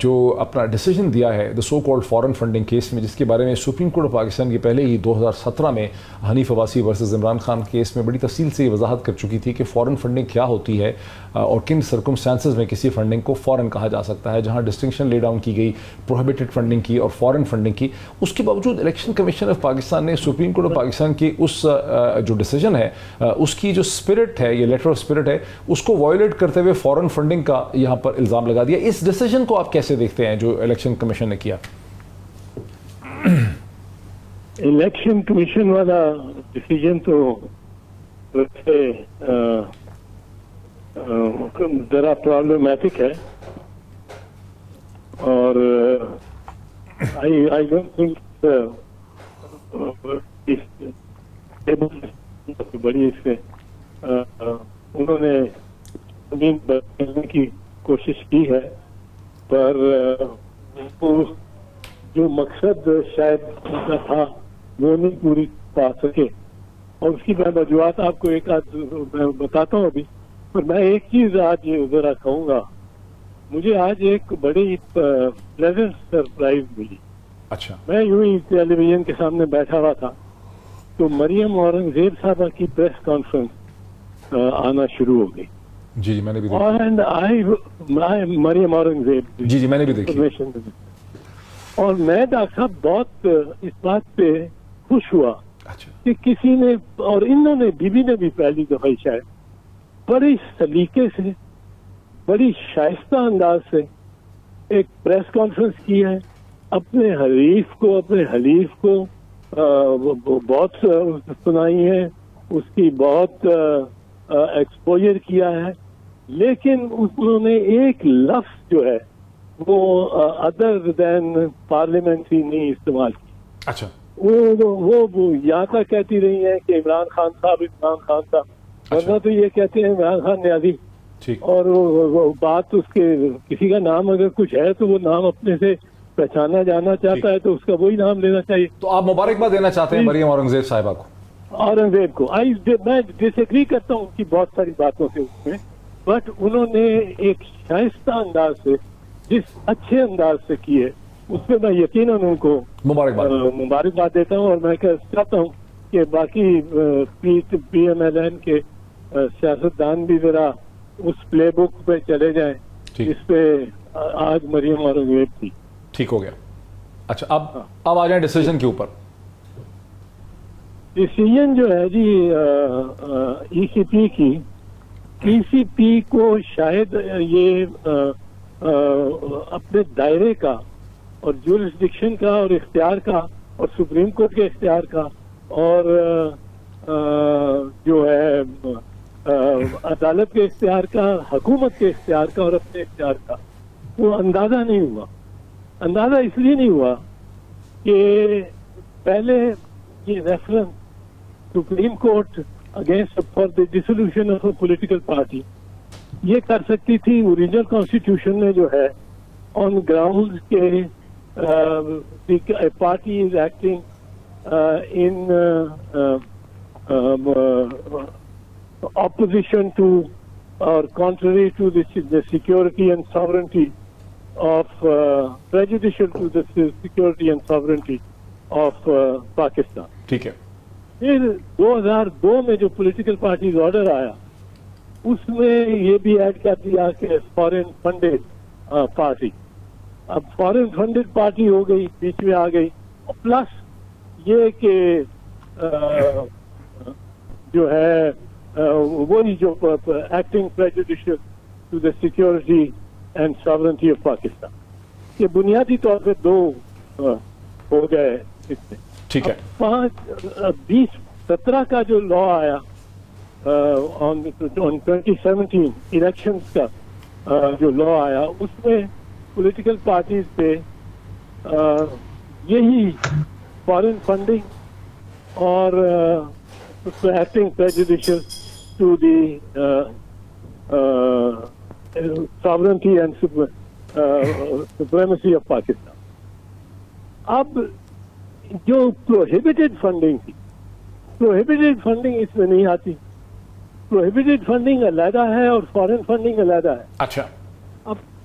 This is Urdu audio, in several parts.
جو اپنا ڈیسیجن دیا ہے the so called foreign funding case میں، جس کے بارے میں سپریم کورٹ آف پاکستان کی پہلے ہی 2017 میں حنیف عباسی ورسز عمران خان کیس میں بڑی تفصیل سے وضاحت کر چکی تھی کہ فارن فنڈنگ کیا ہوتی ہے اور کن سرکمسٹانسز میں کسی فنڈنگ کو فارن کہا جا سکتا ہے، جہاں ڈسٹنکشن لے ڈاؤن کی گئی پروہیبٹڈ فنڈنگ کی اور فارن فنڈنگ کی. اس کے باوجود الیکشن کمیشن آف پاکستان نے سپریم کورٹ آف پاکستان کی اس جو ڈیسیجن ہے اس کی جو اسپرٹ ہے، یہ لیٹر آف اسپرٹ ہے، اس کو وائلیٹ کرتے ہوئے فارن فنڈنگ کا یہاں پر الزام لگا دیا. اس ڈیسیجن کو آپ کیسے دیکھتے ہیں جو الیکشن کمیشن نے کیا؟ الیکشن کمیشن والا ڈیسیجن تو ذرا پرابلمٹک ہے اور آئی ڈونٹ تھنک بڑی اس سے انہوں نے زمین بدلنے کی کوشش کی ہے، پر جو مقصد شاید ان کا تھا وہ نہیں پوری پا سکے. اور اس کی میں وجوہات آپ کو ایک آدھ میں بتاتا ہوں ابھی، پر میں ایک چیز آج ذرا کہوں گا. مجھے آج ایک بڑی پلیزنٹ سرپرائز ملی. اچھا. میں یوں ہی ٹیلی ویژن کے سامنے بیٹھا ہوا تھا تو مریم اورنگزیب صاحبہ کی پریس کانفرنس آنا شروع ہو گئی. جی میں نے بھی دیکھی. مریم اورنگزیب جی میں نے بھی دیکھی. اور میں ڈاکٹر صاحب بہت اس بات پہ خوش ہوا کہ کسی نے، اور انہوں نے بیوی نے بھی پہلی دفعہ شاید بڑی سلیقے سے بڑی شائستہ انداز سے ایک پریس کانفرنس کی ہے، اپنے حلیف کو بہت سنائی ہے، اس کی بہت ایکسپوجر کیا ہے، لیکن انہوں نے ایک لفظ جو ہے وہ ادر دین پارلیمنٹری نہیں استعمال کی. اچھا. وہ یہاں تک کہتی رہی ہیں کہ عمران خان صاحب، ورنہ تو یہ کہتے ہیں عمران خان نیازی. اور وہ بات اس کے کسی کا نام اگر کچھ ہے تو وہ نام اپنے سے پہچانا جانا چاہتا ہے تو اس کا وہی نام لینا چاہیے. تو آپ مبارکباد دینا چاہتے ہیں مریم اورنگزیب صاحبہ کو؟ اورنگزیب کو میں ڈس ایگری کرتا ہوں ان کی بہت ساری باتوں سے اس میں، بٹ انہوں نے ایک شائستہ انداز سے، جس اچھے انداز سے کی ہے، اس پہ میں یقیناً ان کو مبارکباد دیتا ہوں. اور میں چاہتا ہوں کہ باقی پی ایم ایل این کے سیاستدان بھی ذرا اس پلے بک پہ چلے جائیں جس پہ آج مریم اورنگزیب تھی. ٹھیک ہو گیا. اچھا اب آ جائیں ڈیسیجن کے اوپر. ڈیسیجن جو ہے جی ای سی پی کی، ای سی پی کو شاید یہ اپنے دائرے کا اور جورسڈکشن کا اور اختیار کا اور سپریم کورٹ کے اختیار کا اور جو ہے عدالت کے اختیار کا، حکومت کے اختیار کا اور اپنے اختیار کا وہ اندازہ نہیں ہوا. اندازہ اس لیے نہیں ہوا کہ پہلے یہ reference Supreme Court against for the dissolution of a political party یہ کر سکتی تھی اوریجنل کانسٹیٹیوشن میں جو ہے آن گراؤنڈ کے party is acting in opposition to or contrary to the security and sovereignty of prejudicial to the security and sovereignty of Pakistan. ٹھیک ہے. پھر 2002 میں جو پولیٹیکل پارٹیز آرڈر آیا اس میں یہ بھی ایڈ کر دیا کہ فارن فنڈیڈ پارٹی. اب فارن فنڈیڈ پارٹی ہو گئی، بیچ میں آ گئی، پلس یہ کہ جو ہے وہی جو acting prejudicial to the security and sovereignty of Pakistan, یہ بنیادی طور پہ دو ہو گئے اس میں. ٹھیک ہے. 2017 کا جو لا آیا آن 2017 الیکشنز کا جو لا آیا اس میں پولیٹیکل پارٹیز پہ یہی فارن فنڈنگ اور acting prejudicial to the sovereignty and supremacy of Pakistan. اب جو prohibited funding تھی، prohibited funding اس میں نہیں آتی. prohibited funding علیحدہ ہے اور foreign funding علیحدہ ہے. اچھا. اب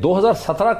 2017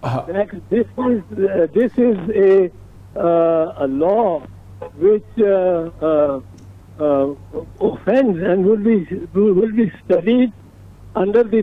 that this is a law which offends and will be studied under the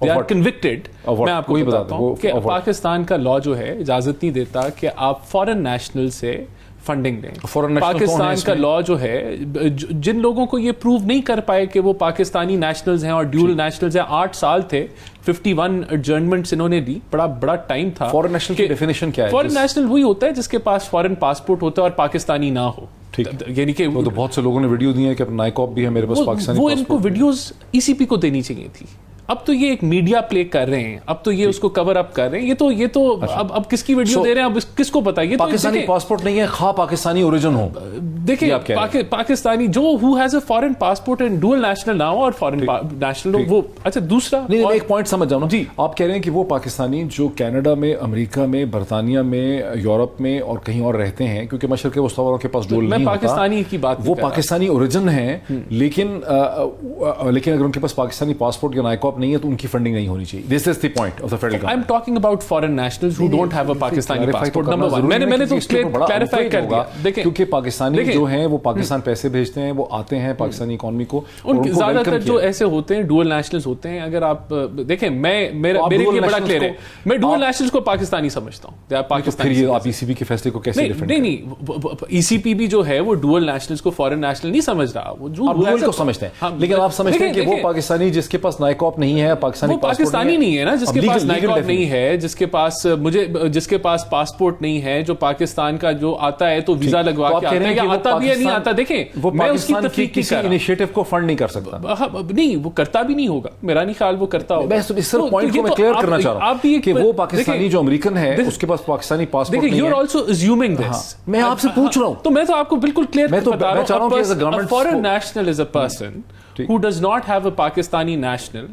they are convicted. میں آپ کو بتاتا ہوں کہ پاکستان کا لا جو ہے اجازت نہیں دیتا کہ آپ فورن نیشنل سے فنڈنگ دیں. پاکستان کا لا جو ہے جن لوگوں کو یہ پروو نہیں کر پائے کہ وہ پاکستانی نیشنلز ہیں اور ڈیول نیشنلز ہیں, 8 سال تھے, 51 ایڈجرنمنٹس انہوں نے دی, بڑا ٹائم تھا. فورن نیشنل کی ڈیفینیشن کیا ہے؟ فورن نیشنل وہی ہوتا ہے جس کے پاس فورن پاسپورٹ ہوتا ہے اور پاکستانی نہ ہو. یعنی کہ وہ تو بہت سے لوگوں نے ویڈیو دی ہیں کہ نائکاپ بھی ہے میرے پاس پاکستانی, وہ ان کو ویڈیوز ECP کو دینی چاہیے تھی. اب تو یہ ایک میڈیا پلے کر رہے ہیں, اب تو یہ اس کو کور اپ کر رہے ہیں. یہ تو اب کس کی ویڈیو دے رہے ہیں, اب کس کو پتا. یہ پاکستانی پاسپورٹ نہیں ہے, خواہ پاکستانی اوریجن ہو. دیکھیں پاکستانی جو who has a foreign passport and dual national نہ ہو اور فورن نیشنل ہو وہ. اچھا دوسرا نہیں, ایک پوائنٹ سمجھ جاؤں جی, آپ کہہ رہے ہیں کہ وہ پاکستانی جو کینیڈا میں, امریکہ میں, برطانیہ میں, یورپ میں اور کہیں اور رہتے ہیں, کیونکہ مشرق وسطیٰ والوں کے پاس ڈول نہیں ہوتا, پاکستانی کی بات, وہ پاکستانی اوریجن ہیں, لیکن اگر ان کے پاس پاکستانی پاسپورٹ یا نائکاپ نہیں ہے تو ان کی فنڈنگ نہیں ہونی چاہیے. This is the point of the federal government. I'm talking about foreign nationals who don't have a Pakistani passport. Number one, میں نے تو clarify کر دیا. کیونکہ پاکستانی جو ہیں وہ پاکستان پیسے بھیجتے ہیں, وہ آتے ہیں پاکستانی اکانومی کو, زیادہ تر جو ایسے ہوتے ہیں ڈوئل نیشنلز ہوتے ہیں. اگر آپ دیکھیں, میرے لیے بڑا کلیئر ہے, میں ڈوئل نیشنلز کو پاکستانی سمجھتا ہوں. پھر یہ آپ ECP کے فیصلے کو کیسے ڈیفینڈ کریں؟ نہیں, ECP بھی جو ہے وہ ڈوئل نیشنلز کو فورن نیشنل نہیں سمجھ رہا, وہ ڈوئل کو سمجھتے ہیں. لیکن آپ سمجھتے ہیں کہ وہ پاکستانی جس کے پاس نائکاپ نہیں ہے, پاکستانی نہیں ہے نا, جس کے پاس نائکاپ نہیں ہے, جس کے پاس پاسپورٹ نہیں ہے, جو پاکستان کا جو آتا ہے تو ویزا لگوا کے آتا ہے, یا آتا بھی ہے نہیں آتا. دیکھیں وہ پاکستان کی کسی انیشیٹو کو فنڈ نہیں کر سکتا. نہیں, وہ کرتا بھی نہیں ہوگا, میرا نہیں خیال وہ کرتا ہوگا. میں اس پوائنٹ کو میں کلیئر کرنا چاہ رہا ہوں کہ وہ پاکستانی جو امریکن ہے اس کے پاس پاکستانی پاسپورٹ نہیں ہے. یو آر آلسو اسیومنگ دس. میں آپ سے پوچھ رہا ہوں, تو میں تو آپ کو بالکل کلیئر بتا رہا ہوں کہ foreign national is a person who does not have a Pakistani national,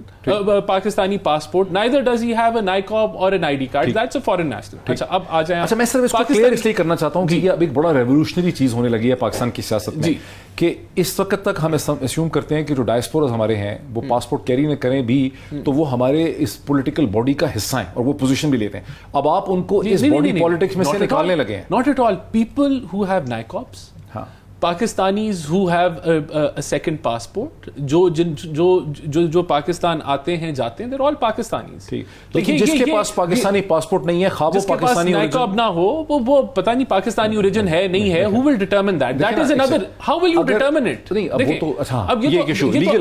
Pakistani passport, neither does he have a NICOB or an ID card. That's a foreign national. اچھا اب آ جائیں. اچھا میں صرف اس کو کلیئر اس لیے کرنا چاہتا ہوں کہ یہ اب ایک بڑا ریولیوشنری چیز ہونے لگی ہے پاکستان کی سیاست میں, کہ اس وقت تک ہم اسیوم کرتے ہیں کہ جو ڈائسپورز ہمارے ہیں وہ پاسپورٹ کیری نہ کریں بھی تو وہ ہمارے اس پولیٹیکل باڈی کا حصہ ہیں اور وہ پوزیشن بھی لیتے ہیں. اب آپ ان کو اس باڈی پالیٹکس میں سے نکالنے لگے ہیں. Not at all. People who have NICOBs, Pakistanis who have a second passport, جو پاکستان آتے ہیں جاتے ہیں, they're all Pakistanis. لیکن جس کے پاس پاکستانی پاسپورٹ نہیں ہے, خواب وہ پاکستانی نائکاب نہ ہو, وہ پتہ نہیں پاکستانی اوریجن ہے نہیں ہے, who will determine that? That is another. How will you determine it? اب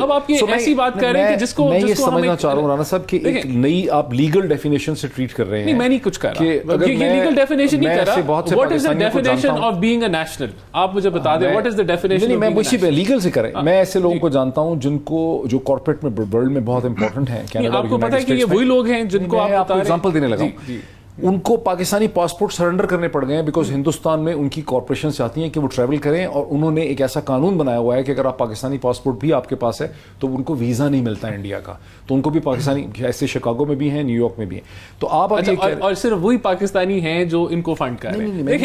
اب آپ یہ ایسی بات کر رہے ہیں کہ جس کو میں یہ سمجھنا چاہ رہا ہوں رانا صاحب کہ ایک نئی آپ لیگل ڈیفینیشن سے ٹریٹ کر رہے ہیں. نہیں, میں نہیں کچھ کر رہا, یہ لیگل ڈیفینیشن نہیں کر رہا. What is the definition of being a national? آپ مجھے بتا دیں what is the definition. نہیں, میں اسی پہ لیگل سے کریں. میں ایسے لوگوں کو جانتا ہوں جن کو جو کارپوریٹ میں ورلڈ میں بہت امپورٹنٹ ہیں, کینیڈا اور یونائیٹڈ اسٹیٹس میں. آپ کو پتہ ہے کہ یہ وہی لوگ ہیں جن کو آپ ایگزامپل دینے لگا ہوں, ان کو پاکستانی پاسپورٹ سرنڈر کرنے پڑ گئے ہیں بیکاز ہندوستان میں ان کی کارپوریشن چاہتی ہیں کہ وہ ٹریول کریں, اور انہوں نے ایک ایسا قانون بنایا ہوا ہے کہ اگر آپ پاکستانی پاسپورٹ بھی آپ کے پاس ہے تو ان کو ویزا نہیں ملتا ہے انڈیا کا, تو ان کو بھی پاکستانی, ایسے شکاگو میں بھی ہیں, نیو یارک میں بھی ہیں. تو آپ اور صرف وہی پاکستانی ہیں جو ان کو فنڈ کر رہے ہیں. میں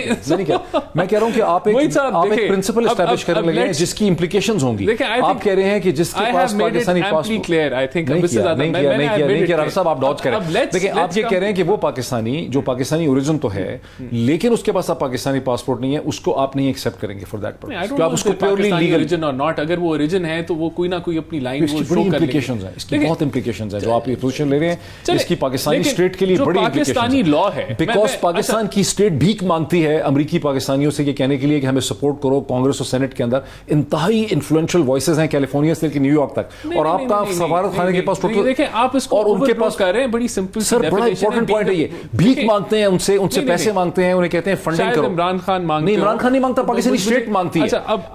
کہہ رہا ہوں کہ آپ ایک پرنسپل اسٹیبلش کرنے لگے ہیں جس کی امپلیکیشنز ہوں گی. آپ کہہ رہے ہیں کہ جس کے پاس پاکستانی پاسپورٹ نہیں کیا صاحب آپ ڈاج کریں. دیکھیں آپ یہ کہہ رہے ہیں کہ وہ پاکستانی جو پاکستانی اوریجن تو ہے لیکن اس کے پاس اب پاکستانی پاسپورٹ نہیں ہے, اس کو آپ نہیں ایکسپٹ کریں گے فار دیٹ پرپز. تو آپ اس کو پیورلی لیگل اوریجن اور ناٹ, اگر وہ اوریجن ہے تو وہ کوئی نہ کوئی اپنی لائن وہ شو کر لیں. اس کی بہت امپلیکیشنز ہیں جو آپ یہ پوزیشن لے رہے ہیں, اس کی پاکستانی اسٹیٹ کے لیے بڑی پاکستانی لا ہے. بیکاز پاکستان کی اسٹیٹ بھیک مانگتی ہے امریکی پاکستانیوں سے یہ کہنے کے لیے کہ ہمیں سپورٹ کرو. کانگریس اور سینٹ کے اندر انتہائی انفلوئنشل وائسز ہیں کیلیفورنیا سے لے کے نیو یارک تک, اور آپ کا سفارت خانے کے پاس دیکھیں آپ اس کو ان کے پاس کر رہے ہیں. بڑی سمپل سر, بڑا امپورٹنٹ پوائنٹ ہے یہ. بھیک مانگتے ہیں ان سے پیسے مانگتے ہیں, انہیں کہتے ہیں فنڈنگ کرو. عمران خان مانگتے ہیں. نہیں, عمران خان نہیں مانگتا, پاکستانی اسٹیٹ مانگتی ہے.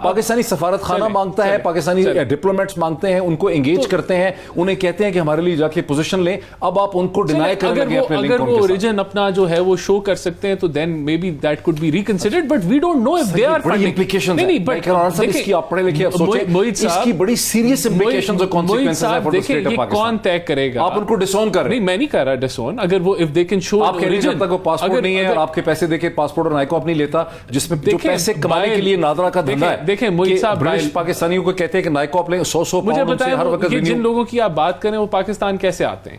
پاکستانی سفارت خانہ مانگتا ہے, پاکستانی ڈپلومیٹس مانگتے ہیں, ان کو انگیج کرتے ہیں, انہیں کہتے ہیں کہ ہمارے لیے جا کے پوزیشن لیں. اب آپ ان کو ڈینائی کرنے لگے اپنے لنک. اگر وہ اوریجن اپنا جو ہے وہ شو کر سکتے ہیں تو then maybe that could be reconsidered, but we don't know if they are funding. Implications نہیں, بٹ اس کی آپ پڑھے لکھے سوچیں, اس کی بڑی سیریس امپلیکیشنز اور کانسیکوئنسز ہیں for the state of Pakistan. کون طے کرے گا؟ آپ ان کو ڈسون کر رہے ہیں. نہیں, میں نہیں کر رہا ڈسون. اگر وہ اف دے کین شو, آپ کہہ رہے ہیں جب تک وہ پاسپورٹ نہیں ہے اور آپ کے پیسے دے کے پاسپورٹ اور نائکاپ نہیں لیتا, جس میں جو پیسے کمانے کے لیے نادرا کا دھندا ہے. دیکھیں موئی صاحب, برٹش پاکستانیوں کو کہتے ہیں کہ نائکاپ لیں 100 مجھے بتائیں, جن لوگوں کی آپ بات کریں وہ پاکستان کیسے آتے ہیں؟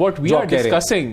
what we are discussing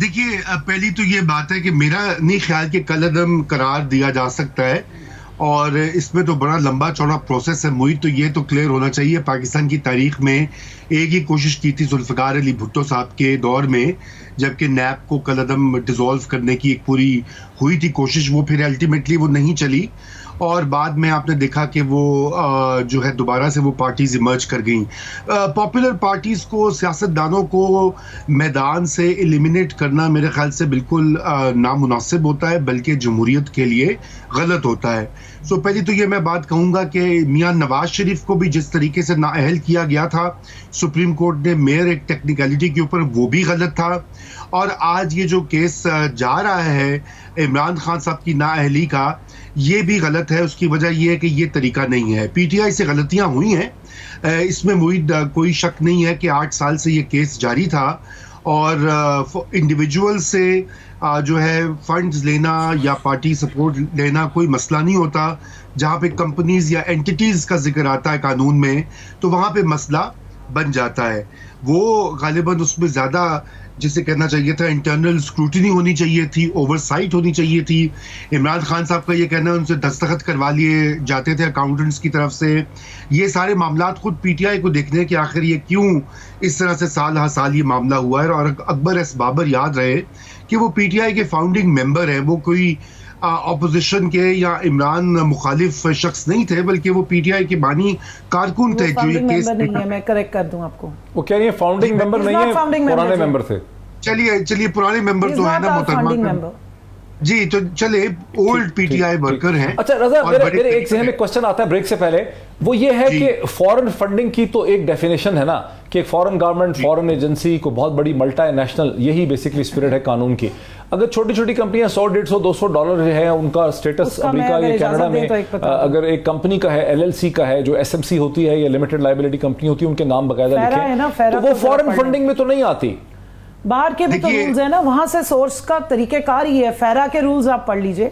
دیکھیے پہلی تو یہ بات ہے کہ میرا نہیں خیال کہ کل عدم قرار دیا جا سکتا ہے، اور اس میں تو بڑا لمبا چوڑا پروسیس ہے محیط. تو یہ تو کلیئر ہونا چاہیے، پاکستان کی تاریخ میں ایک ہی کوشش کی تھی ذوالفقار علی بھٹو صاحب کے دور میں، جبکہ نیب کو کل عدم ڈیزولو کرنے کی ایک پوری ہوئی تھی کوشش، وہ پھر الٹیمیٹلی وہ نہیں چلی، اور بعد میں آپ نے دیکھا کہ وہ جو ہے دوبارہ سے وہ پارٹیز ایمرج کر گئیں. پاپولر پارٹیز کو، سیاستدانوں کو میدان سے ایلیمینیٹ کرنا میرے خیال سے بالکل نامناسب ہوتا ہے، بلکہ جمہوریت کے لیے غلط ہوتا ہے. سو پہلی تو یہ میں بات کہوں گا کہ میاں نواز شریف کو بھی جس طریقے سے نااہل کیا گیا تھا سپریم کورٹ نے میئر ایک ٹیکنیکلٹی کے اوپر، وہ بھی غلط تھا. اور آج یہ جو کیس جا رہا ہے عمران خان صاحب کی نااہلی کا، یہ بھی غلط ہے. اس کی وجہ یہ ہے کہ یہ طریقہ نہیں ہے. پی ٹی آئی سے غلطیاں ہوئی ہیں، اس میں کوئی شک نہیں ہے کہ 8 سال سے یہ کیس جاری تھا، اور انڈیویجول سے جو ہے فنڈز لینا یا پارٹی سپورٹ لینا کوئی مسئلہ نہیں ہوتا. جہاں پہ کمپنیز یا اینٹیٹیز کا ذکر آتا ہے قانون میں، تو وہاں پہ مسئلہ بن جاتا ہے. وہ غالباً اس میں زیادہ جسے کہنا چاہیے تھا انٹرنل اسکروٹنی ہونی چاہیے تھی، اوور سائٹ ہونی چاہیے تھی. عمران خان صاحب کا یہ کہنا ہے ان سے دستخط کروا لیے جاتے تھے اکاؤنٹنٹس کی طرف سے. یہ سارے معاملات خود پی ٹی آئی کو دیکھنے کہ آخر یہ کیوں اس طرح سے سال ہر سال یہ معاملہ ہوا ہے. اور اکبر ایس بابر یاد رہے کہ وہ پی ٹی آئی کے فاؤنڈنگ ممبر ہیں، وہ کوئی اپوزیشن کے یا عمران مخالف شخص نہیں تھے، بلکہ وہ پی ٹی آئی کے بانی کارکن تھے. جو یہ کیس نہیں ہے، میں کریکٹ کر دوں آپ کو، وہ کہہ رہی ہیں فاؤنڈنگ ممبر نہیں ہے، پرانے ممبر تھے. چلیے پرانے ممبر تو ہے نا محترمہ جی، تو چلے old P T I worker ہیں. اچھا رضا، میرے ایک ذہن میں کوسچن آتا ہے بریک سے پہلے، وہ یہ ہے کہ فورن فنڈنگ کی تو ایک ڈیفینیشن ہے نا کہ فورن گورنمنٹ، فورن ایجنسی کو بہت بڑی ملٹی نیشنل، یہی بیسکلی اسپرٹ ہے قانون کی. اگر چھوٹی چھوٹی کمپنیاں $100, $150, $200 ہے ان کا اسٹیٹس امریکہ یا کینیڈا میں، اگر ایک کمپنی کا ہے LLC کا ہے جو SMC ہوتی ہے یا لمیٹڈ لائبلٹی کمپنی ہوتی ہے، ان کے نام باقاعدہ لکھیں، تو وہ فورن فنڈنگ میں تو نہیں آتی. باہر کے بھی تو رولز ہیں نا، وہاں سے سورس کا طریقہ کار ہی ہے. فیرا کے رولز آپ پڑھ لیجئے.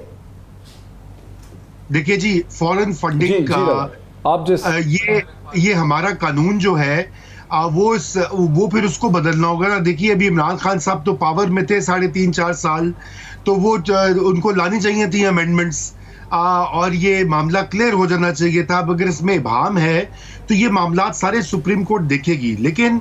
دیکھیے جی، فورن فنڈنگ کا آپ یہ ہمارا قانون جو ہے وہ پھر اس کو بدلنا ہوگا نا. دیکھیے ابھی عمران خان صاحب تو پاور میں تھے 3.5-4 سال، تو وہ ان کو لانی چاہیے تھی امینڈمنٹس، اور یہ معاملہ کلیئر ہو جانا چاہیے تھا. اب اگر اس میں ابہام ہے تو یہ معاملات سارے سپریم کورٹ دیکھے گی. لیکن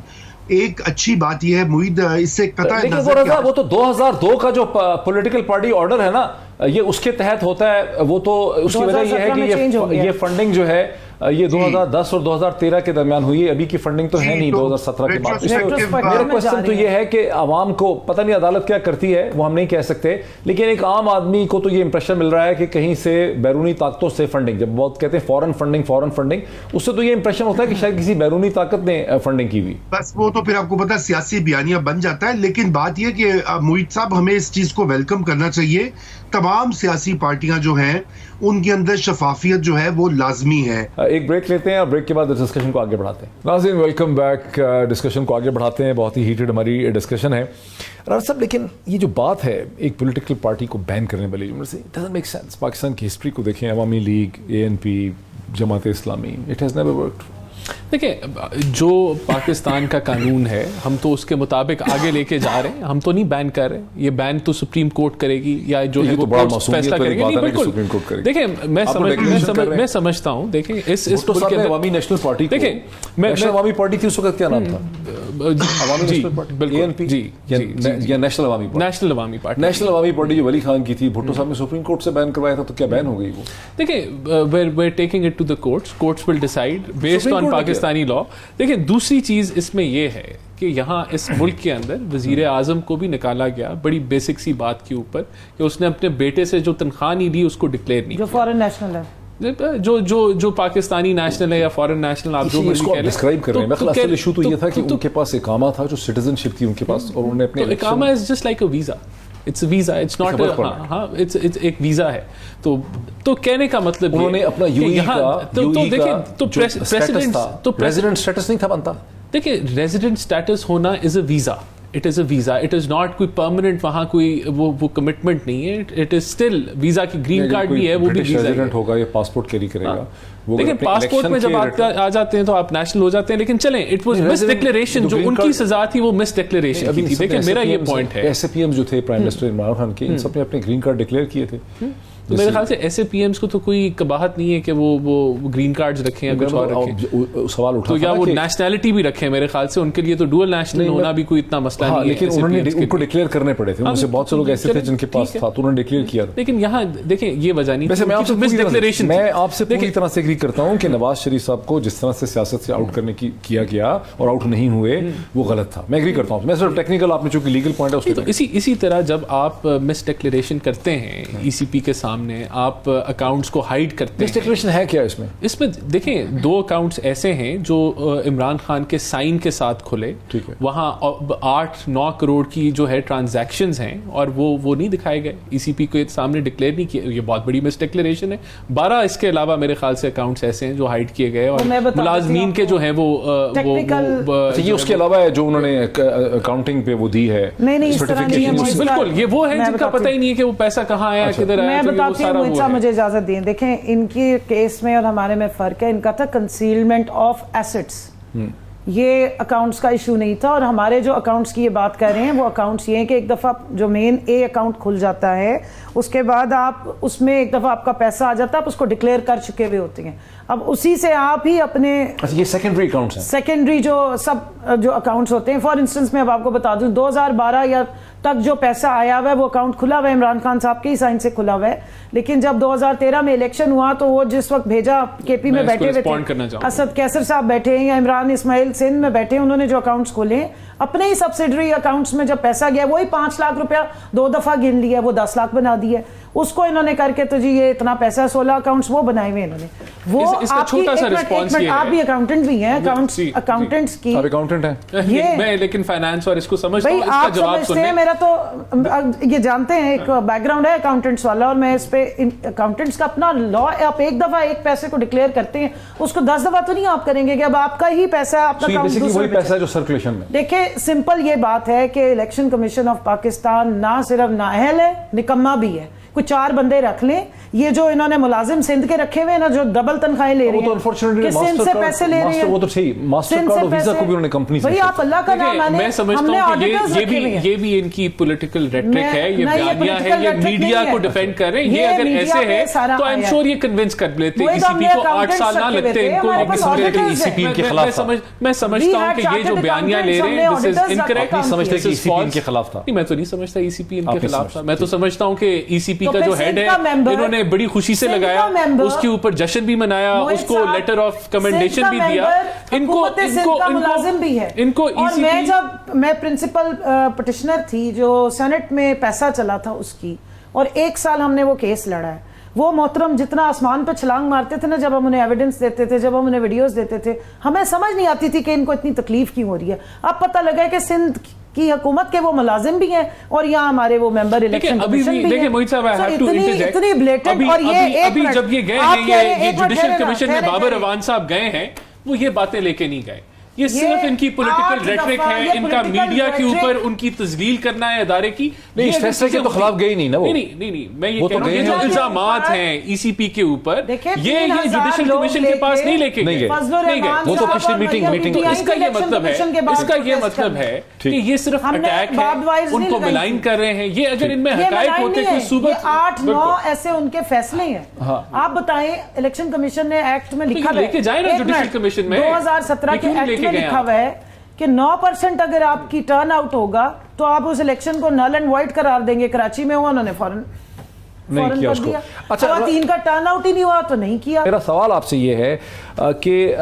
ایک اچھی بات یہ ہے معید، اس سے قطع نظر وہ تو 2002 کا جو پولیٹیکل پارٹی آرڈر ہے نا، یہ اس کے تحت ہوتا ہے. وہ تو اس کی وجہ یہ ہے کہ یہ فنڈنگ جو ہے یہ 2010 اور 2013 کے درمیان ہوئی ہے. ابھی کی فنڈنگ تو ہے نہیں 2017 کے بعد. میرا کوسچن تو یہ ہے کہ عوام کو پتہ نہیں عدالت کیا کرتی ہے، وہ ہم نہیں کہہ سکتے، لیکن ایک عام آدمی کو تو یہ امپریشن مل رہا ہے کہ کہیں سے بیرونی طاقتوں سے فنڈنگ، جب بہت کہتے ہیں فورن فنڈنگ، اس سے تو یہ امپریشن ہوتا ہے کہ شاید کسی بیرونی طاقت نے فنڈنگ کی ہوئی. بس وہ تو پھر آپ کو پتا سیاسی بیانیہ بن جاتا ہے. لیکن بات یہ کہ معید صاحب ہمیں اس چیز کو ویلکم کرنا چاہیے. تمام سیاسی پارٹیاں جو ہیں ان کے اندر شفافیت جو ہے وہ لازمی ہے. ایک بریک لیتے ہیں اور بریک کے بعد ڈسکشن کو آگے بڑھاتے ہیں. ناظرین ویلکم بیک. ڈسکشن کو آگے بڑھاتے ہیں، بہت ہی ہیٹڈ ہماری ڈسکشن ہے صاحب. لیکن یہ جو بات ہے ایک پولیٹیکل پارٹی کو بین کرنے والی، it doesn't make sense. Pakistan کی ہسٹری کو دیکھیں، عوامی league, ANP، Jamaat Islami, it has never worked. دیکھیں جو پاکستان کا قانون ہے ہم تو اس کے مطابق آگے لے کے جا رہے ہیں. ہم تو نہیں بین کر رہے، یہ بین تو سپریم کورٹ کرے گی یا جو ہے وہ فیصلہ کرے گی. نہیں بالکل، دیکھیں میں سمجھتا ہوں، دیکھیں اس عوامی نیشنل پارٹی، دیکھیں میں عوامی پارٹی تھی اس وقت کیا نام تھا؟ نیشنل عوامی پارٹی جو ولی خان کی تھی، بھٹو صاحب نے سپریم کورٹ سے بین کروایا تھا، تو کیا بین ہو گئی وہ؟ دیکھیں we're taking it to the courts will decide based on Pakistani لا. دیکھیں دوسری چیز اس میں یہ ہے کہ یہاں اس ملک کے اندر وزیر اعظم کو بھی نکالا گیا بڑی بیسک سی بات کے اوپر کہ اس نے اپنے بیٹے سے جو تنخواہ نہیں لی اس کو ڈکلیئر نہیں، جو فارن نیشنل ہے، جو پاکستانی نیشنل ہے یا فارن نیشنل، آپ جو مرضی کہہ ڈسکرائب کر رہے ہیں. میرا اصل ایشو تو یہ تھا کہ ان کے پاس اقامہ تھا، جو سٹیزن شپ تھی ان کے پاس، اور انہوں نے اپنے اقامہ is just like a visa. It's visa, it's not, ہاں اٹس ایک ویزا ہے. تو کہنے کا مطلب انہوں نے اپنا ریزیڈنٹ سٹیٹس نہیں تھا بنتا. دیکھیں ریزیڈنٹ سٹیٹس ہونا is a visa. It is a visa, it is not کوئی پرماننٹ وہاں کوئی وہ کمٹمنٹ نہیں ہے, اٹ از اسٹل ویزا کی گرین کارڈ بھی ہے, وہ بھی ویزا ہوگا یا پاسپورٹ کیری کرے گا. لیکن پاسپورٹ میں جب آپ آ جاتے ہیں تو آپ نیشنل ہو جاتے ہیں. لیکن چلیں, اٹ واز مس ڈکلیریشن, جو ان کی سزا تھی وہ مس ڈکلیریشن کی تھی. دیکھیں میرا یہ پوائنٹ ہے, ایس اے پی ایم جو تھے پرائم منسٹر عمران خان کے, ان سب نے اپنے گرین کارڈ ڈکلیئر کیے تھے. تو میرے خیال سے ایسے پی ایمز کو تو کوئی قباحت نہیں ہے کہ وہ گرین کارڈز رکھیں یا کچھ اور رکھیں. سوال اٹھا تو یا وہ نیشنلٹی بھی رکھیں, میرے خیال سے ان کے لیے تو ڈوئل نیشنل ہونا بھی کوئی اتنا مسئلہ نہیں ہے. لیکن انہوں نے ان کو ڈکلیئر کرنے پڑے تھے, ان سے بہت سے لوگ ایسے تھے جن کے پاس تھا تو انہوں نے ڈکلیئر کیا. لیکن یہاں دیکھیں یہ وجہ نہیں. ویسے میں آپ سے پوری طرح سے ایگری کرتا ہوں کہ نواز شریف صاحب کو جس طرح سے سیاست سے آؤٹ کرنے کی کیا گیا اور آؤٹ نہیں ہوئے وہ غلط تھا, میں ایگری کرتا ہوں. میں صرف ٹیکنیکل, آپ نے چونکہ لیگل پوائنٹ ہے اس پہ اسی طرح جب آپ مس ڈکلیریشن کرتے ہیں ای سی پی کے سامنے, آپ اکاؤنٹس کو ہائیڈ کرتے ہیں. ڈکلیریشن ہے کیا اس میں؟ اس میں دیکھیں 2 اکاؤنٹس ایسے ہیں جو عمران خان کے سائن کے ساتھ کھلے, وہاں 8-9 کروڑ کی جو ہے ٹرانزیکشنز ہیں اور وہ نہیں دکھائے گئے, ای سی پی کو سامنے ڈکلیئر نہیں کیا. یہ بہت بڑی مس ڈکلیریشن ہے. 12 اس کے علاوہ میرے خیال سے اکاؤنٹس ایسے ہیں جو ہائیڈ کیے گئے اور ملازمین کے جو ہیں وہ یہ اس کے علاوہ ہے جو انہوں نے اکاؤنٹنگ پہ وہ دی ہے. بالکل یہ وہ ہے جن کا پتہ ہی نہیں ہے کہ وہ پیسہ کہاں آیا, کدھر آیا. میں بتاتی ہوں, مجھے اجازت دیں. دیکھیں ان کی کیس میں اور ہمارے میں فرق ہے. ان کا تھا کنسیلمنٹ آف ایسٹس, یہ اکاؤنٹس کا ایشو نہیں تھا. اور ہمارے جو اکاؤنٹس کی یہ بات کر رہے ہیں وہ اکاؤنٹس یہ ہیں کہ ایک دفعہ جو مین اے اکاؤنٹ کھل جاتا ہے اس کے بعد آپ اس میں ایک دفعہ آپ کا پیسہ آ جاتا ہے, آپ اس کو ڈکلیئر کر چکے ہوئے ہوتے ہیں. اب اسی سے آپ ہی اپنے یہ سیکنڈری اکاؤنٹس ہیں, سیکنڈری جو اکاؤنٹس ہوتے ہیں. فار انسٹنس میں اب آپ کو بتا دوں 2012 یا تک جو پیسہ آیا ہوا ہے وہ اکاؤنٹ کھلا ہوا ہے, عمران خان صاحب کے ہی سائن سے کھلا ہوا ہے. لیکن جب 2013 میں الیکشن ہوا تو وہ جس وقت بھیجا کے پی میں بیٹھے ہوئے تھے, اسد کیسر صاحب بیٹھے ہیں یا عمران اسماعیل سندھ میں بیٹھے ہیں, انہوں نے جو اکاؤنٹس کھولے ہیں اپنے ہی سبسیڈری اکاؤنٹس میں جب پیسہ گیا وہی 5 لاکھ روپیہ 2 دفعہ گن لیا, وہ 10 لاکھ بنا دیا. اس کو انہوں نے کر کے تو جی یہ اتنا پیسہ 16 اکاؤنٹس وہ بنائے ہوئے انہوں نے. وہ آپ بھی اکاؤنٹنٹ بھی ہیں, اکاؤنٹنٹس کی اکاؤنٹنٹ ہیں میں, لیکن فائنانس اور اس کو سمجھتا ہوں. اس کا جواب سنیں, میرا تو یہ جانتے ہیں ایک بیک گراؤنڈ ہے اکاؤنٹنٹس والا, اور میں اس پہ اکاؤنٹنٹس کا اپنا لا ہے. آپ ایک دفعہ ایک پیسے کو ڈکلیئر کرتے ہیں, اس کو 10 دفعہ تو نہیں آپ کریں گے کہ اب آپ کا ہی پیسہ آپ کا وہی پیسہ جو سرکولیشن میں. دیکھیں سمپل یہ بات ہے کہ الیکشن کمیشن آف پاکستان نہ صرف نااہل ہے, نکما بھی ہے. کوئی 4 بندے رکھ لیں, یہ جو انہوں نے ملازم سندھ کے رکھے ہوئے نا جو ڈبل تنخواہیں لے رہے ہیں, سندھ سے پیسے لے رہے ہیں, وہ تو صحیح ماسٹر کارڈ اور ویزا کو بھی انہوں نے کمپنی سے. بھئی آپ اللہ کا نام مانے, میں سمجھتا ہوں کہ یہ بھی ان کی پولیٹیکل ریٹرک ہے, یہ بیانیہ ہے, یہ میڈیا کو ڈیفینڈ کر رہے ہیں. یہ اگر ایسے ہے تو آئی ایم شور یہ کنونس کر لیتے ای سی پی کو 8 سال نہ لگتے ان کو. ای سی پی کے خلاف میں سمجھتا ہوں کہ یہ جو بیانیہ لے رہے ہیں دس از انکریکٹ. سمجھتے کہ ای سی پی ان کے خلاف تھا. میں تو نہیں سمجھتا ای سی پی ان کے خلاف تھا. میں تو سمجھتا ہوں کہ ای سی پی کا جو ہیڈ ہے انہوں نے بڑی خوشی سے لگایا, اس کے اوپر جشن بھی منایا, اس کو لیٹر آف کمنڈیشن بھی دیا. میں پرنسپل پٹیشنر تھی جو سینٹ میں پیسہ چلا تھا اس کی, اور 1 سال ہم نے وہ کیس لڑا ہے. وہ محترم جتنا آسمان پہ چھلانگ مارتے تھے نا جب ہم انہیں ایویڈنس دیتے تھے, جب ہم انہیں ویڈیوز دیتے تھے, ہمیں سمجھ نہیں آتی تھی کہ ان کو اتنی تکلیف کیوں ہو رہی ہے. اب پتہ لگا کہ سندھ کی حکومت کے وہ ملازم بھی ہیں اور یہاں ہمارے وہ ممبر الیکشن کمیشن بھی ہیں. دیکھیں موہت صاحب I have to interject. اتنی بلیٹنٹ. اور ابھی جب یہ گئے ہیں, یہ جوڈیشل کمیشن میں بابر روان صاحب گئے ہیں, وہ یہ باتیں لے کے نہیں گئے. یہ صرف ان کی پولیٹیکل ریٹرک ہے, ان کا میڈیا کے اوپر ان کی تذلیل کرنا ہے ادارے کی. نہیں اس فیصلے کے تو خلاف گئی نہیں نا وہ. نہیں میں یہ کہہ رہا ہوں یہ جو الزامات ہیں ای سی پی کے اوپر یہ جوڈیشل کمیشن کے پاس نہیں لے کے گئے. وہ تو پچھلی میٹنگ اس کا یہ مطلب ہے کہ یہ صرف اٹیک ہے, ان کو ملائن کر رہے ہیں. یہ اگر ان میں حقائق ہوتے کوئی صوبہ 8-9 ایسے ان کے فیصلے ہیں. آپ بتائیں الیکشن کمیشن نے ایکٹ میں لکھا لے کے جائیں نا جوڈیشل کمیشن میں 2017 کے ایکٹ میں لکھا ہوا ہے کہ 9% اگر آپ کی ٹرن آؤٹ ہوگا تو آپ اس الیکشن کو نل اینڈ وائٹ قرار دیں گے. کراچی میں ہوا, انہوں نے فوراً نہیں کیا اس کو. اچھا خواتین کا ٹرن آؤٹ ہی نہیں ہوا تو نہیں کیا. میرا سوال آپ سے یہ ہے کہ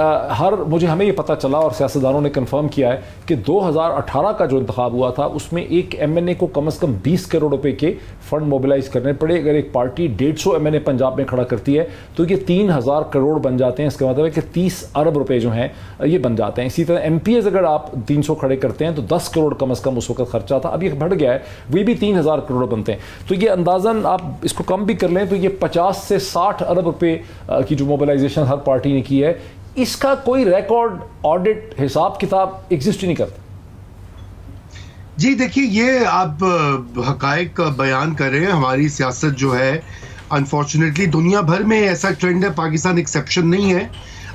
ہمیں یہ پتہ چلا اور سیاستدانوں نے کنفرم کیا ہے کہ 2018 کا جو انتخاب ہوا تھا اس میں ایک ایم این اے کو کم از کم 20 کروڑ روپے کے فنڈ موبلائز کرنے پڑے. اگر ایک پارٹی 150 ایم این اے پنجاب میں کھڑا کرتی ہے تو یہ 3000 کروڑ بن جاتے ہیں. اس کا مطلب ہے کہ 30 ارب روپے جو ہیں یہ بن جاتے ہیں. اسی طرح ایم پی ایز اگر آپ 300 کھڑے کرتے ہیں تو 10 کروڑ کم از کم اس وقت خرچہ تھا. اب یہ بڑھ گیا ہے, وہ بھی 3000 کروڑ بنتے ہیں. تو یہ اندازاً آپ اس کو کم بھی کر لیں تو یہ 50 سے 60 ارب روپے کی جو موبلائزیشن ہر پارٹی نے کی ہے, اس کا کوئی ریکارڈ, آڈٹ, حساب کتاب ایگزسٹ ہی نہیں کرتا. جی دیکھیے یہ آپ حقائق کا بیان کر رہے ہیں. ہماری سیاست جو ہے انفارچونیٹلی دنیا بھر میں ایسا ٹرینڈ ہے, پاکستان ایکسیپشن نہیں ہے.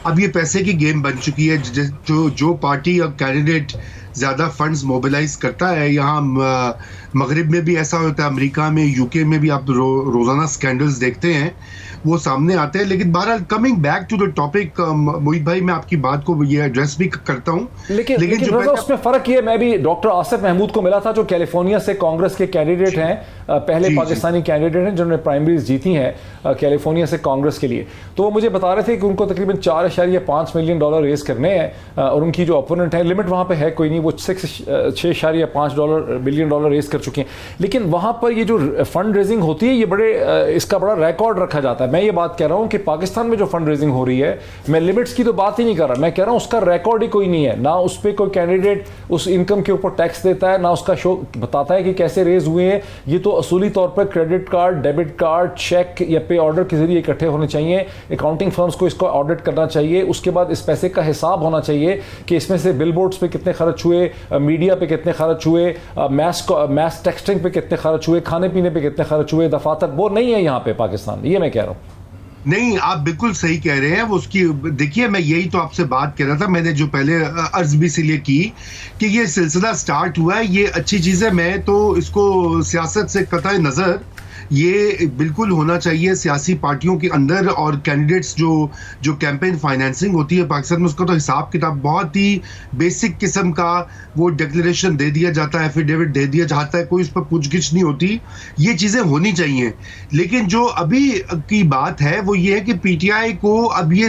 اب یہ پیسے کی گیم بن چکی ہے. جو پارٹی اور کینڈیڈیٹ زیادہ فنڈز موبلائز کرتا ہے, یہاں مغرب میں بھی ایسا ہوتا ہے, امریکہ میں, یو کے میں بھی آپ روزانہ سکینڈلز دیکھتے ہیں, وہ سامنے آتے ہیں. لیکن بہرحال coming back to the topic, Mohit بھائی میں آپ کی بات کو یہ ایڈریس بھی کرتا ہوں. لیکن جو اس میں فرق یہ, میں بھی ڈاکٹر آصف محمود کو ملا تھا جو کیلیفورنیا سے کانگریس کے کینڈیڈیٹ ہیں, پہلے پاکستانی کینڈیڈیٹ ہیں جنہوں نے پرائمریز جیتی ہیں کیلیفورنیا سے کانگریس کے لیے. تو وہ مجھے بتا رہے تھے کہ ان کو تقریباً $4.5 ملین ریز کرنے ہیں, اور ان کی جو اپوننٹ ہے, لمٹ وہاں پہ ہے کوئی نہیں, وہ $6.5 ملین ریز کر چکے ہیں. لیکن وہاں پر یہ جو فنڈ ریزنگ ہوتی ہے, یہ اس کا بڑا ریکارڈ رکھا جاتا ہے. میں یہ بات کہہ رہا ہوں کہ پاکستان میں جو فنڈ ریزنگ ہو رہی ہے, میں لمٹس کی تو بات ہی نہیں کر رہا, میں کہہ رہا ہوں اس کا ریکارڈ ہی کوئی نہیں ہے. نہ اس پہ کوئی کینڈیڈیٹ اس انکم کے اوپر ٹیکس دیتا ہے, نہ اس کا شو بتاتا ہے کہ کیسے ریز ہوئے ہیں. یہ تو اصولی طور پر credit card, debit card, cheque یا پے آرڈر کے ذریعے اکٹھے ہونے چاہیے. اکاؤنٹنگ فرمز کو اس کو آڈٹ کرنا چاہیے. اس کے بعد اس پیسے کا حساب ہونا چاہیے کہ اس میں سے بل بورڈز پہ کتنے خرچ ہوئے, میڈیا پہ کتنے خرچ ہوئے, میس ٹیکسٹنگ پہ کتنے خرچ ہوئے, کھانے پینے پہ کتنے خرچ ہوئے, دفاتر. وہ نہیں ہے یہاں پہ پاکستان, یہ میں کہہ رہا ہوں. نہیں, آپ بالکل صحیح کہہ رہے ہیں. وہ اس کی دیکھیے, میں یہی تو آپ سے بات کر رہا تھا. میں نے جو پہلے عرض بھی اس لیے کی کہ یہ سلسلہ سٹارٹ ہوا ہے, یہ اچھی چیز ہے. میں تو اس کو سیاست سے قطع نظر یہ بالکل ہونا چاہیے سیاسی پارٹیوں کے اندر, اور کینڈیڈیٹس جو کیمپین فائنینسنگ ہوتی ہے پاکستان میں, اس کا تو حساب کتاب بہت ہی بیسک قسم کا, وہ ڈکلیریشن دے دیا جاتا ہے, ایفیڈیوٹ دے دیا جاتا ہے, کوئی اس پر پوچھ گچھ نہیں ہوتی. یہ چیزیں ہونی چاہیے. لیکن جو ابھی کی بات ہے وہ یہ ہے کہ پی ٹی آئی کو اب یہ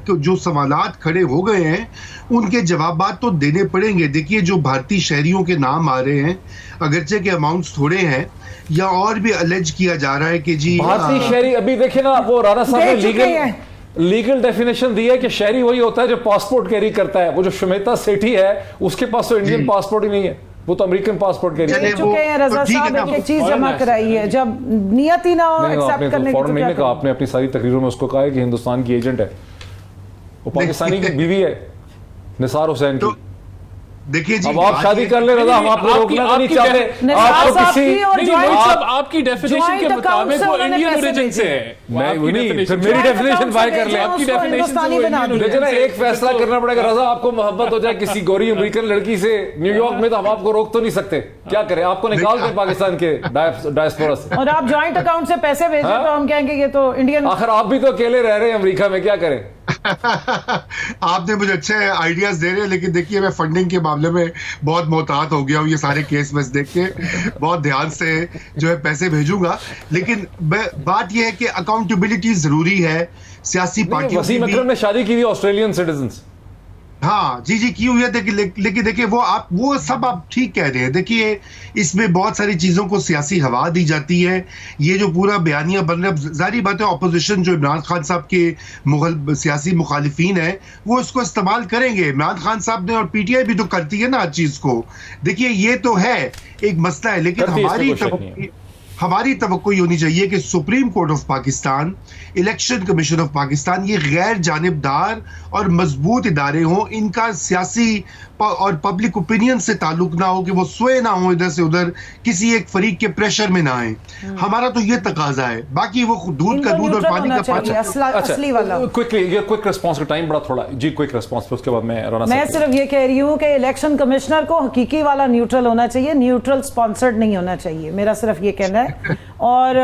جو سوالات کھڑے ہو گئے ہیں ان کے جوابات تو دینے پڑیں گے. دیکھیے جو بھارتی شہریوں کے نام آ رہے ہیں, اگرچہ کہ اماؤنٹس تھوڑے ہیں, یا اور بھی الج کیا جا رہا ہے کہ جی بھارتی شہری, ابھی دیکھیں نا وہ رانا صاحب نے لیگل ڈیفینیشن دی ہے کہ شہری وہی ہوتا ہے جو پاسپورٹ کیری کرتا ہے. وہ جو شمیتا سیٹھی ہے اس کے پاس تو انڈین پاسپورٹ ہی نہیں ہے, وہ تو امریکن پاسپورٹ کیری کرتے ہیں. رضا صاحب ایک چیز جمع کرائی ہے, جب نیت ہی نہ ہو ایکسپٹ کرنے کی. فوراً نہیں کہا آپ نے, اپنی ساری تقریروں میں اس کو کہا ہے کہ ہندوستان کی ایجنٹ ہے, وہ پاکستانی کی بیوی ہے نثار حسین کی. دیکھیے جی, اب آپ شادی کر لیں رضا, ہم آپ کو روکنا نہیں چاہتے. آپ کی ڈیفینیشن کے مطابق وہ انڈین اوریجن سے ہے. میں نہیں, پھر میری ڈیفینیشن بائی کر لیں. آپ کی ڈیفینیشن لیکن ایک فیصلہ کرنا پڑے گا رضا, آپ کو محبت ہو جائے کسی گوری امریکن لڑکی سے نیو یارک میں, تو ہم آپ کو روک تو نہیں سکتے. کیا کریں, آپ کو نکال دیں پاکستان کے ڈائسپورا سے, اور آپ جوائنٹ اکاؤنٹ سے پیسے بھیجیں تو ہم کہیں گے یہ تو انڈین. آخر آپ بھی تو اکیلے رہ رہے ہیں امریکہ میں, کیا کریں. آپ نے مجھے اچھے آئیڈیاز دے رہے ہیں, لیکن دیکھیے میں فنڈنگ کے معاملے میں بہت محتاط ہو گیا ہوں. یہ سارے کیس میں دیکھ کے بہت دھیان سے جو ہے پیسے بھیجوں گا. لیکن بات یہ ہے کہ اکاؤنٹیبلٹی ضروری ہے سیاسی پارٹیوں. وسیم اکرم نے شادی کی تھی آسٹریلین سٹیزنز. ہاں جی کی ہوئی ہے. لیکن دیکھیے وہ سب آپ ٹھیک کہہ رہے ہیں. دیکھیے اس میں بہت ساری چیزوں کو سیاسی ہوا دی جاتی ہے. یہ جو پورا بیانیہ بن رہا ہے, ظاہری بات ہے اپوزیشن جو عمران خان صاحب کے سیاسی مخالفین ہیں وہ اس کو استعمال کریں گے. عمران خان صاحب نے اور پی ٹی آئی بھی تو کرتی ہے نا ہر چیز کو. دیکھیے یہ تو ہے ایک مسئلہ ہے, لیکن ہماری توقع یہ ہونی چاہیے کہ supreme court of Pakistan, election commission of Pakistan یہ غیر جانبدار اور مضبوط ادارے ہوں. ان کا سیاسی اور پبلک اوپینین سے تعلق نہ ہو, کہ وہ سوئے نہ ہوں ادھر سے ادھر, کسی ایک فریق کے پریشر میں نہ آئیں. ہمارا تو یہ تقاضا ہے. باقی وہ دودھ کا دودھ اور پانی کا پانی. اصلی والا کوئک ریسپانس کا ٹائم بڑا تھوڑا جی, کوئک ریسپانس پہ اس کے بعد میں صرف یہ کہہ رہی ہوں کہ الیکشن کمشنر کو حقیقی والا نیوٹرل ہونا چاہیے, نیوٹرل سپانسرڈ نہیں ہونا چاہیے. میرا صرف یہ کہنا ہے. اور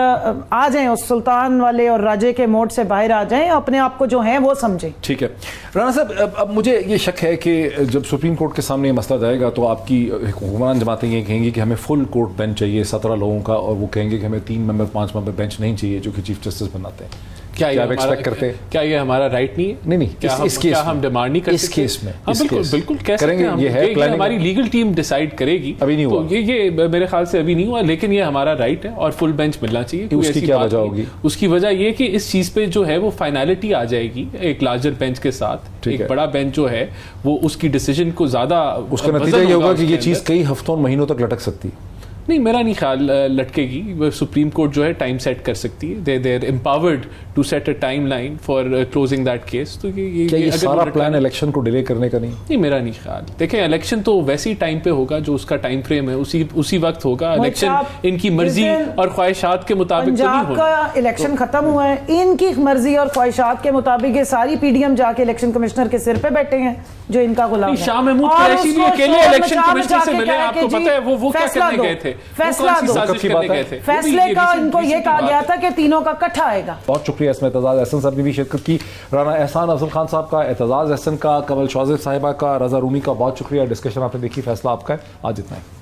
آ جائیں اس سلطان والے اور راجے کے موڈ سے باہر آ جائیں, اپنے آپ کو جو ہیں وہ سمجھیں. ٹھیک ہے رانا صاحب, اب مجھے یہ شک ہے کہ جب سپریم کورٹ کے سامنے یہ مسئلہ جائے گا تو آپ کی حکمران جماعتیں یہ کہیں گی کہ ہمیں فل کورٹ بینچ چاہیے 17 لوگوں کا, اور وہ کہیں گے کہ ہمیں 3 ممبر 5 ممبر بینچ نہیں چاہیے جو کہ چیف جسٹس بناتے ہیں. کیا ایکسپیکٹ کرتے ہیں؟ کیا یہ ہمارا رائٹ نہیں ہے؟ نہیں, اس کیس ہم ڈیمانڈ نہیں کر اس کیس میں. بالکل کریں گے, یہ ہے ہماری لیگل ٹیم ڈیسائیڈ کرے گی. ابھی نہیں ہوا یہ میرے خیال سے ابھی نہیں ہوا, لیکن یہ ہمارا رائٹ ہے اور فل بینچ ملنا چاہیے. اس کی کیا وجہ ہوگی؟ اس کی وجہ یہ کہ اس چیز پہ جو ہے وہ فائنلٹی آ جائے گی ایک لارجر بینچ کے ساتھ. ایک بڑا بینچ جو ہے وہ اس کی ڈیسیجن کو زیادہ, اس کا نتیجہ یہ ہوگا کہ یہ چیز کئی ہفتوں مہینوں تک لٹک سکتی ہے. نہیں میرا نہیں خیال لٹکے گی. سپریم کورٹ جو ہے ٹائم سیٹ کر سکتی ہے. They are empowered to set a timeline for closing that case. تو یہ سارا پلان الیکشن کو ڈیلے کرنے کا نہیں میرا نہیں خیال. دیکھیں الیکشن تو ویسی ٹائم پہ ہوگا جو اس کا ٹائم فریم ہے, اسی وقت ہوگا. الیکشن ان کی مرضی اور خواہشات کے مطابق تو نہیں ہوگا. پنجاب کا الیکشن ختم ہوا ہے, ان کی مرضی اور خواہشات کے مطابق یہ ساری پی ڈی ایم جا کے الیکشن کمشنر کے سر پہ بیٹھے ہیں جو ان کا غلام ہے. شاہ محمود قریشی بھی اکیلے الیکشن کمشنر سے ملے, آپ کو پتہ ہے وہ کیا کرنے گئے تھے, فیصلہ فیصلے کا ان کو یہ کہا گیا تھا کہ تینوں کا اکٹھا آئے گا. بہت شکریہ. اس میں اعتزاز احسن صاحب نے بھی شرکت کی, رانا احسان افضل خان صاحب کا, اعتزاز احسن کا, کمل شوذیف صاحبہ کا, رضا رومی کا, بہت شکریہ. ڈسکشن آپ نے دیکھی, فیصلہ آپ کا ہے. آج اتنا ہے.